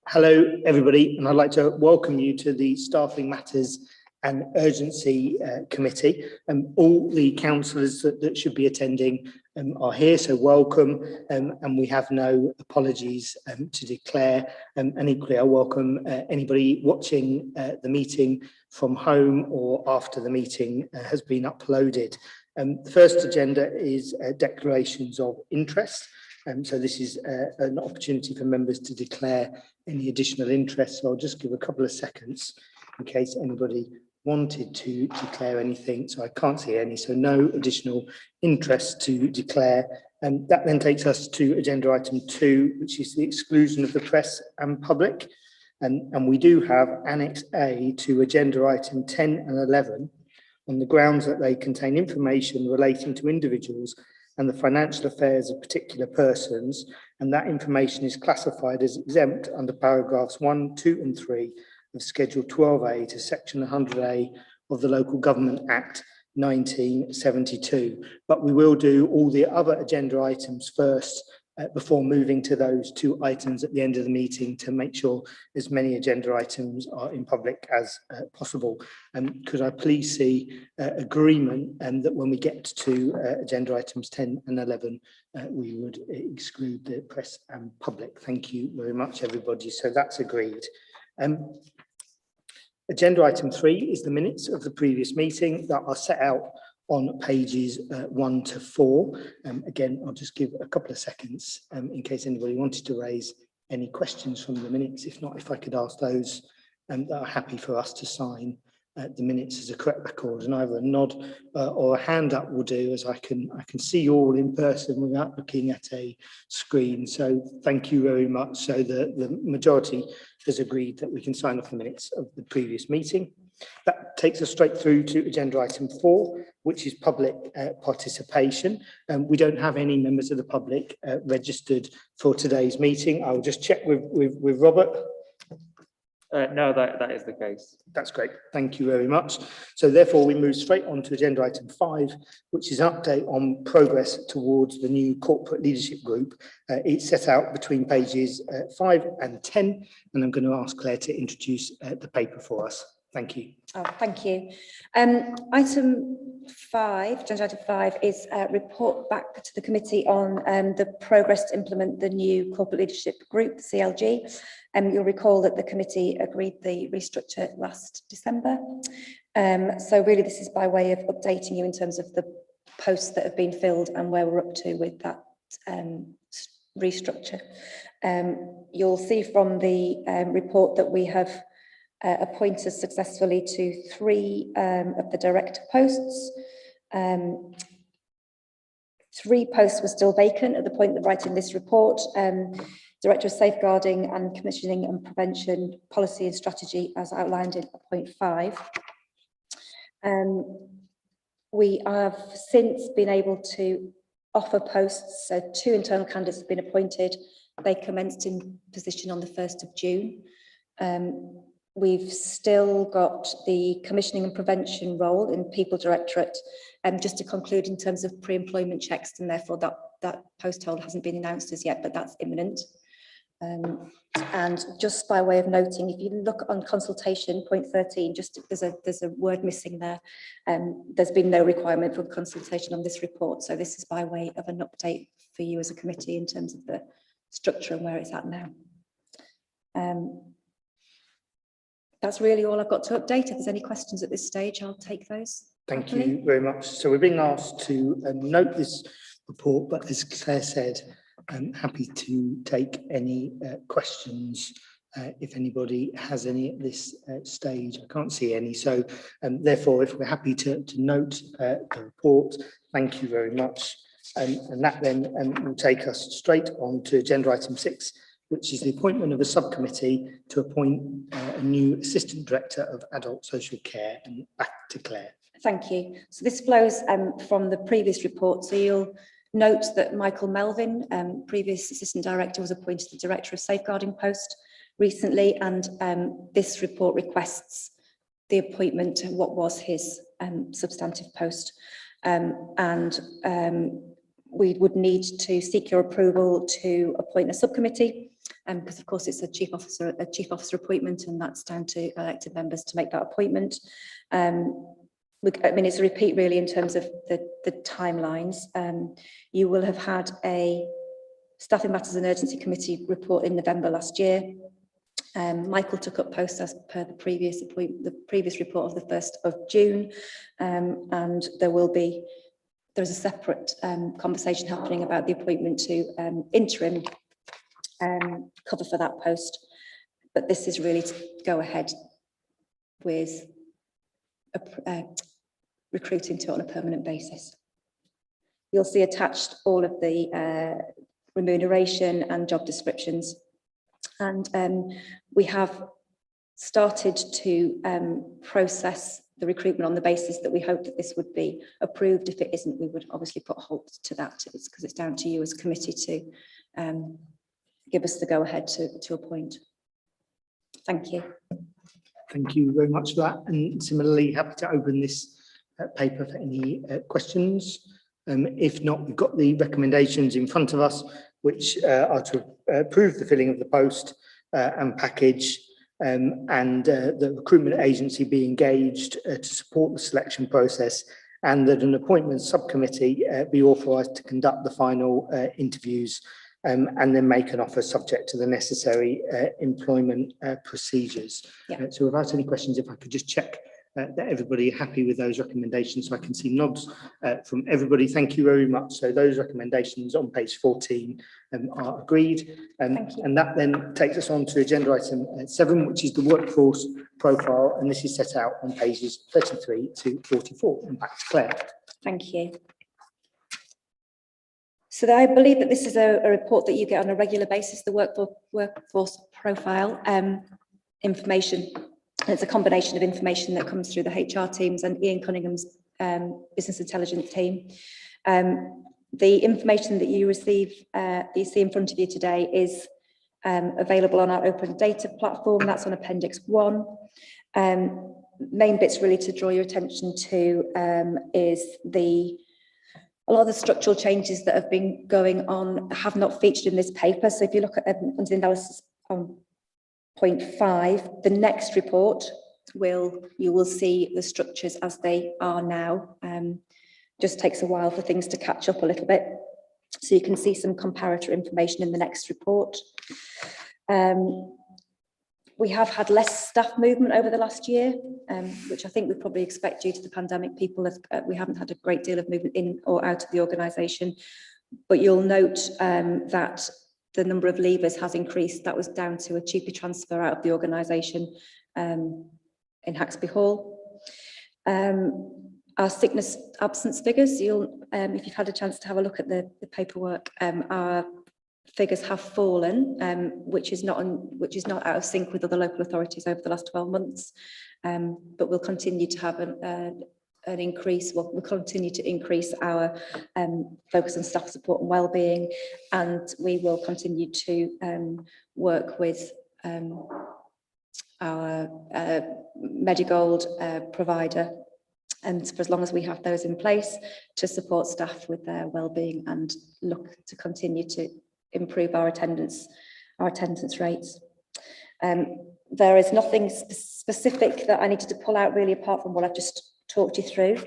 Hello, everybody, and I'd like to welcome you to the Staffing Matters and Urgency Committee. All the councillors that should be attending are here, so welcome, and we have no apologies to declare. And equally, I welcome anybody watching the meeting from home or after the meeting has been uploaded. The first agenda is declarations of interest. So this is an opportunity for members to declare any additional interest. So I'll just give a couple of seconds in case anybody wanted to declare anything. So I can't see any, so no additional interest to declare. And that then takes us to agenda item 2, which is the exclusion of the press and public. And we do have Annex A to agenda item 10 and 11 on the grounds that they contain information relating to individuals and the financial affairs of particular persons, and that information is classified as exempt under paragraphs 1, 2 and 3 of Schedule 12A to Section 100A of the Local Government Act 1972. But we will do all the other agenda items first before moving to those 2 items at the end of the meeting to make sure as many agenda items are in public as possible. Could I please see agreement that when we get to agenda items 10 and 11, we would exclude the press and public. Thank you very much, everybody. So that's agreed. Agenda item 3 is the minutes of the previous meeting that are set out on pages 1 to 4. Again, I'll just give a couple of seconds in case anybody wanted to raise any questions from the minutes. If not, if I could ask those that are happy for us to sign the minutes as a correct record, and either a nod or a hand up will do, as I can see you all in person without looking at a screen. So thank you very much. So the majority has agreed that we can sign off the minutes of the previous meeting. That takes us straight through to agenda item 4, which is public participation. We don't have any members of the public registered for today's meeting. I will just check with Robert. No, that is the case. That's great. Thank you very much. So therefore, we move straight on to agenda item 5, which is an update on progress towards the new corporate leadership group. It's set out between pages 5 and 10, and I'm going to ask Claire to introduce the paper for us. Thank you. Oh, thank you. Item 5, agenda item 5, is a report back to the committee on the progress to implement the new corporate leadership group, the CLG. You'll recall that the committee agreed the restructure last December. So really this is by way of updating you in terms of the posts that have been filled and where we're up to with that restructure. You'll see from the report that we have appointed successfully to 3 of the director posts. 3 posts were still vacant at the point of writing this report. Director of Safeguarding and Commissioning and Prevention Policy and Strategy, as outlined in point 5. We have since been able to offer posts, so 2 internal candidates have been appointed. They commenced in position on the 1st of June. We've still got the commissioning and prevention role in People Directorate, just to conclude in terms of pre-employment checks, and therefore that post hold hasn't been announced as yet, but that's imminent. And just by way of noting, if you look on consultation, point 13, just there's a word missing there. There's been no requirement for consultation on this report, so this is by way of an update for you as a committee in terms of the structure and where it's at now. That's really all I've got to update. If there's any questions at this stage, I'll take those. Thank you very much. So we're being asked to note this report, but as Claire said, I'm happy to take any questions if anybody has any at this stage. I can't see any. So therefore, if we're happy to note the report, thank you very much. And that then will take us straight on to agenda item 6, which is the appointment of a subcommittee to appoint a new Assistant Director of Adult Social Care. And back to Claire. Thank you. So this flows from the previous report. So you'll note that Michael Melvin, previous Assistant Director, was appointed the Director of Safeguarding post recently, and this report requests the appointment to what was his substantive post. We would need to seek your approval to appoint a subcommittee. because of course it's a chief officer appointment, and that's down to elected members to make that appointment. I mean, it's a repeat really in terms of the timelines. You will have had a Staffing Matters and Urgency Committee report in November last year. Michael took up post as per the previous report of the 1st of June, and there's a separate conversation happening about the appointment to interim cover for that post. But this is really to go ahead with recruiting to it on a permanent basis. You'll see attached all of the remuneration and job descriptions. And we have started to process the recruitment on the basis that we hope that this would be approved. If it isn't, we would obviously put a halt to that. It's because it's down to you as committee to give us the go-ahead to appoint. Thank you. Thank you very much for that. And similarly, happy to open this paper for any questions. If not, we've got the recommendations in front of us, which are to approve the filling of the post and package, and the recruitment agency be engaged to support the selection process, and that an appointment subcommittee be authorised to conduct the final interviews and then make an offer subject to the necessary employment procedures. Yeah. So without any questions, if I could just check that everybody are happy with those recommendations. So I can see nods from everybody. Thank you very much. So those recommendations on page 14 are agreed. Thank you. And that then takes us on to agenda item 7, which is the workforce profile. And this is set out on pages 33 to 44. And back to Claire. Thank you. So I believe that this is a report that you get on a regular basis, the workforce profile information. It's a combination of information that comes through the HR teams and Ian Cunningham's business intelligence team. The information that you receive, that you see in front of you today, is available on our open data platform. That's on Appendix 1. Main bits really to draw your attention to is a lot of the structural changes that have been going on have not featured in this paper. So if you look at under the analysis on point 5, the next report you will see the structures as they are now. Just takes a while for things to catch up a little bit. So you can see some comparator information in the next report. We have had less staff movement over the last year, which I think we probably expect due to the pandemic. We haven't had a great deal of movement in or out of the organisation, but you'll note that the number of leavers has increased. That was down to a cheaper transfer out of the organisation in Haxby Hall. Our sickness absence figures, if you've had a chance to have a look at the paperwork, our figures have fallen, which is not out of sync with other local authorities over the last 12 months. But we'll continue to have an increase. We'll continue to increase our focus on staff support and wellbeing, and we will continue to work with our Medigold provider, and for as long as we have those in place, to support staff with their wellbeing and look to continue to improve our attendance rates. There is nothing specific that I needed to pull out really, apart from what I've just talked you through.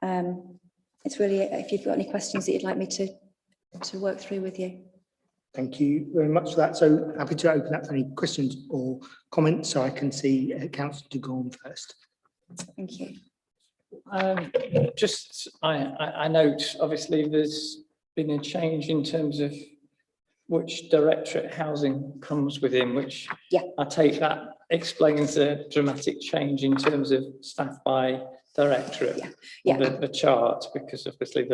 It's really, if you've got any questions that you'd like me to work through with you. Thank you very much for that. So happy to open up for any questions or comments. So I can see Councillor de Gorme first. Thank you. I note, obviously, there's been a change in terms of which directorate housing comes within, which I take that explains a dramatic change in terms of staff by directorate. The chart, because obviously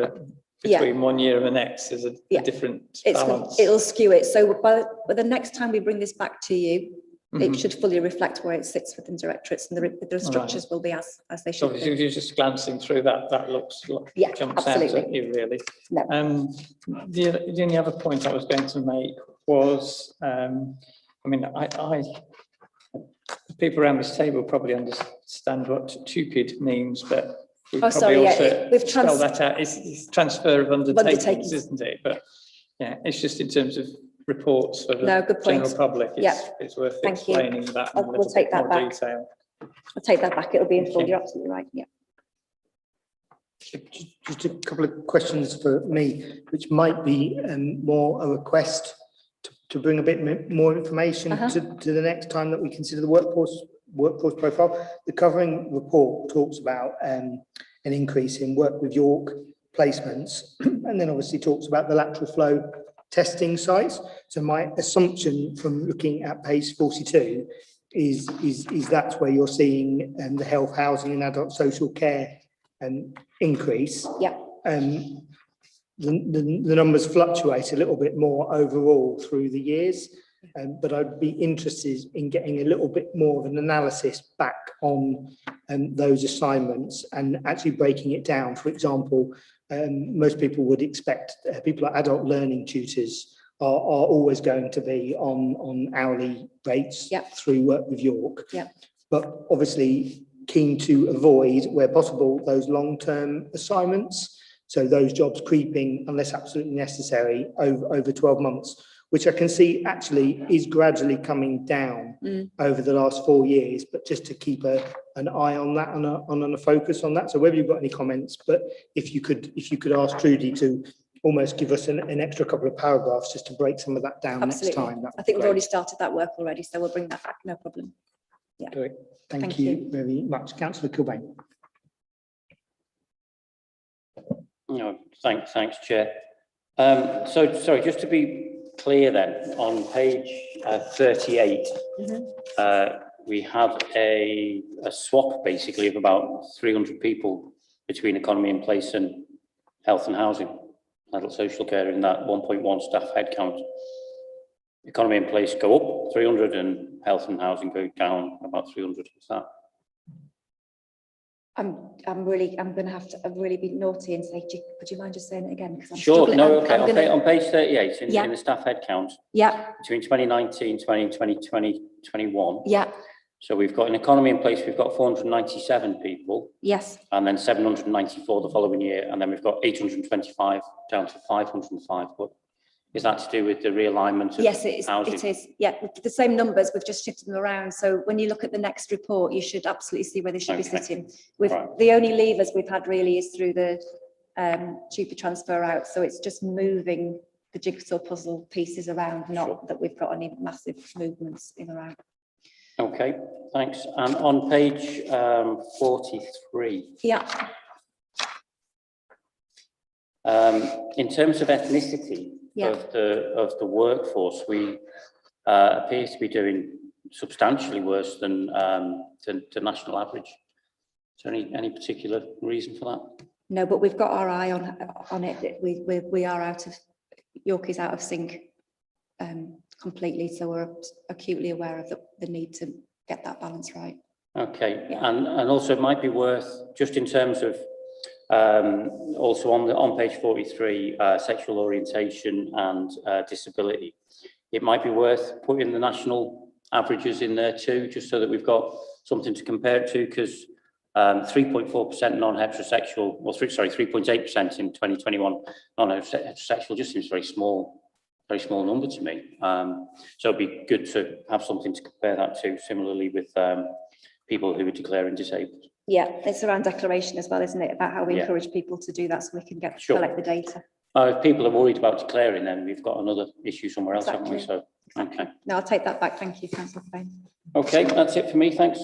between 1 year and the next is a different balance. It'll skew it. So by the next time we bring this back to you, it should fully reflect where it sits within directorates, and the structures will be as they should. So if you're just glancing through that looks jumps absolutely. out at you really. No. The only other point I was going to make was, I mean, people around this table probably understand what TUPID means, but we we've spell that out. It's transfer of undertakings, isn't it? But yeah, it's just in terms of reports for No, the good point. general public. Yeah. It's worth Thank you. explaining that in a We'll little take bit that more back. detail. I'll take that back. It'll be in full. Okay. You're absolutely right. Yeah. Just a couple of questions for me, which might be more a request to bring a bit more information to the next time that we consider the workforce profile. The covering report talks about an increase in work with York placements, and then obviously talks about the lateral flow testing sites. So my assumption from looking at page 42 is that's where you're seeing the health, housing and adult social care increase. Yeah. The numbers fluctuate a little bit more overall through the years, but I'd be interested in getting a little bit more of an analysis back on those assignments and actually breaking it down. For example, most people would expect people like adult learning tutors are always going to be on hourly rates through Work with York. Yeah. But obviously keen to avoid, where possible, those long-term assignments. So those jobs creeping, unless absolutely necessary, over 12 months, which I can see actually is gradually coming down over the last 4 years, but just to keep an eye on that and on a focus on that. So whether you've got any comments, but if you could ask Trudy to almost give us an extra couple of paragraphs just to break some of that down. Absolutely. Next time. I think we've already started that work already, so we'll bring that back, no problem. Yeah. Great. Thank you very much. Councillor Kilbane. No, thanks, Chair. So sorry, just to be clear then, on page 38, we have a swap basically of about 300 people between economy in place and health and housing, adult social care in that 1.1 staff headcount. Economy in place go up 300 and health and housing go down about 300. Is that? I'm going to have to really be naughty and say, would you mind just saying it again? Because I'm sure. struggling. No, okay. On page 38 in the staff headcount. Yeah. Between 2019, 20, 2020, 21. Yeah. So we've got an economy in place. We've got 497 people. Yes. And then 794 the following year, and then we've got 825 down to 505. But is that to do with the realignment of yes, it is. housing? It is. Yeah, the same numbers. We've just shifted them around. So when you look at the next report, you should absolutely see where they should be sitting. The only levers we've had really is through the cheaper transfer out. So it's just moving the jigsaw puzzle pieces around, not that we've got any massive movements in or out. Okay, thanks. And on page 43. Yeah. In terms of ethnicity of the workforce, we appear to be doing substantially worse than the national average. Is there any particular reason for that? No, but we've got our eye on it. We are out of York is out of sync completely, so we're acutely aware of the need to get that balance right. Okay, and also it might be worth, just in terms of also on page 43, sexual orientation and disability, it might be worth putting the national averages in there too, just so that we've got something to compare it to, because 3.4% non-heterosexual, well, 3.8% in 2021 non-heterosexual just seems very small number to me. So it'd be good to have something to compare that to, similarly with people who are declaring disabled. Yeah, it's around declaration as well, isn't it? About how we encourage people to do that so we can collect the data. If people are worried about declaring, then we've got another issue somewhere else, haven't we? So, okay. No, I'll take that back. Thank you, Councillor Payne. Okay, that's it for me. Thanks.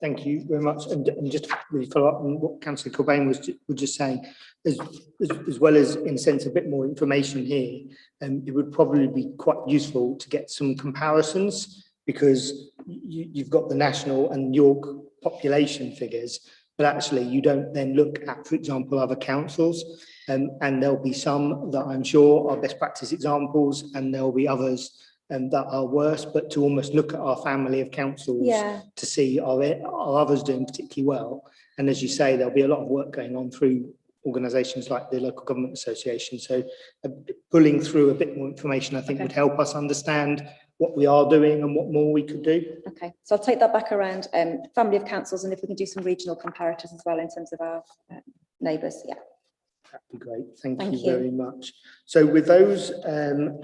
Thank you very much. And just to really follow up on what Councillor Cobain was just saying, as well as, in a sense, a bit more information here, it would probably be quite useful to get some comparisons, because you've got the national and York population figures, but actually you don't then look at, for example, other councils, and there'll be some that I'm sure are best practice examples, and there'll be others that are worse, but to almost look at our family of councils to see are others doing particularly well. And as you say, there'll be a lot of work going on through organisations like the Local Government Association. So pulling through a bit more information, I think, would help us understand what we are doing and what more we could do. Okay, so I'll take that back around family of councils, and if we can do some regional comparators as well in terms of our neighbours. Yeah. That'd be great. Thank Thank you you. very much. So with those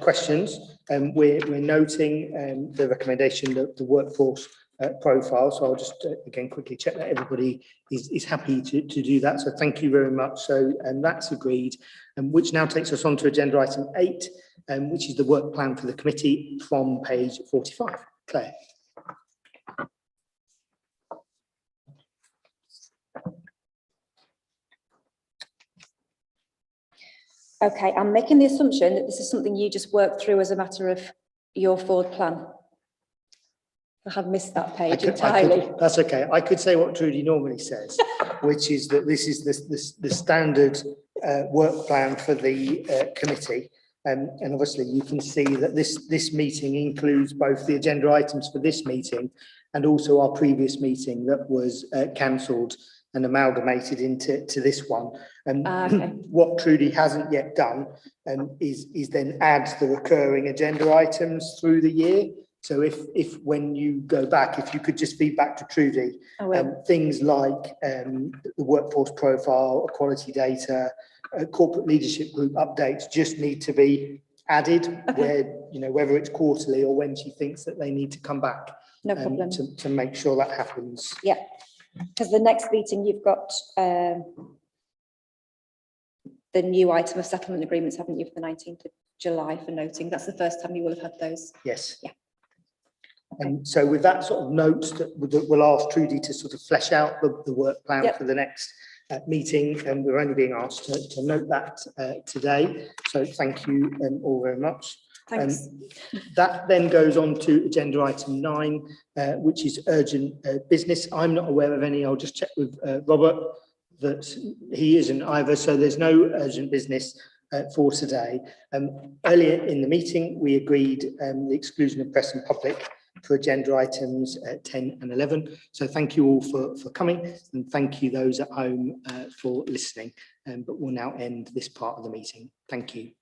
questions, we're noting the recommendation that the workforce profile. So I'll just again quickly check that everybody is happy to do that. So thank you very much. So that's agreed, which now takes us on to agenda item 8, which is the work plan for the committee from page 45. Claire. Okay, I'm making the assumption that this is something you just worked through as a matter of your forward plan. I have missed that page entirely. That's okay. I could say what Trudy normally says, which is that this is the standard work plan for the committee. And obviously you can see that this meeting includes both the agenda items for this meeting and also our previous meeting that was cancelled and amalgamated into this one. And Okay. what Trudy hasn't yet done is then add the recurring agenda items through the year. So if when you go back, if you could just feed back to Trudy, things like the workforce profile, equality data, corporate leadership group updates just need to be added, where, you know, whether it's quarterly or when she thinks that they need to come back. No problem. To make sure that happens. Yeah, because the next meeting you've got the new item of settlement agreements, haven't you, for the 19th of July for noting? That's the first time you will have had those. Yes. Yeah. And so with that sort of note, that we'll ask Trudy to sort of flesh out the work plan for the next meeting, and we're only being asked to note that today. So thank you all very much. Thanks. That then goes on to agenda item 9, which is urgent business. I'm not aware of any. I'll just check with Robert that he isn't either. So there's no urgent business for today. Earlier in the meeting, we agreed the exclusion of press and public for agenda items 10 and 11. So thank you all for coming, and thank you those at home for listening. But we'll now end this part of the meeting. Thank you.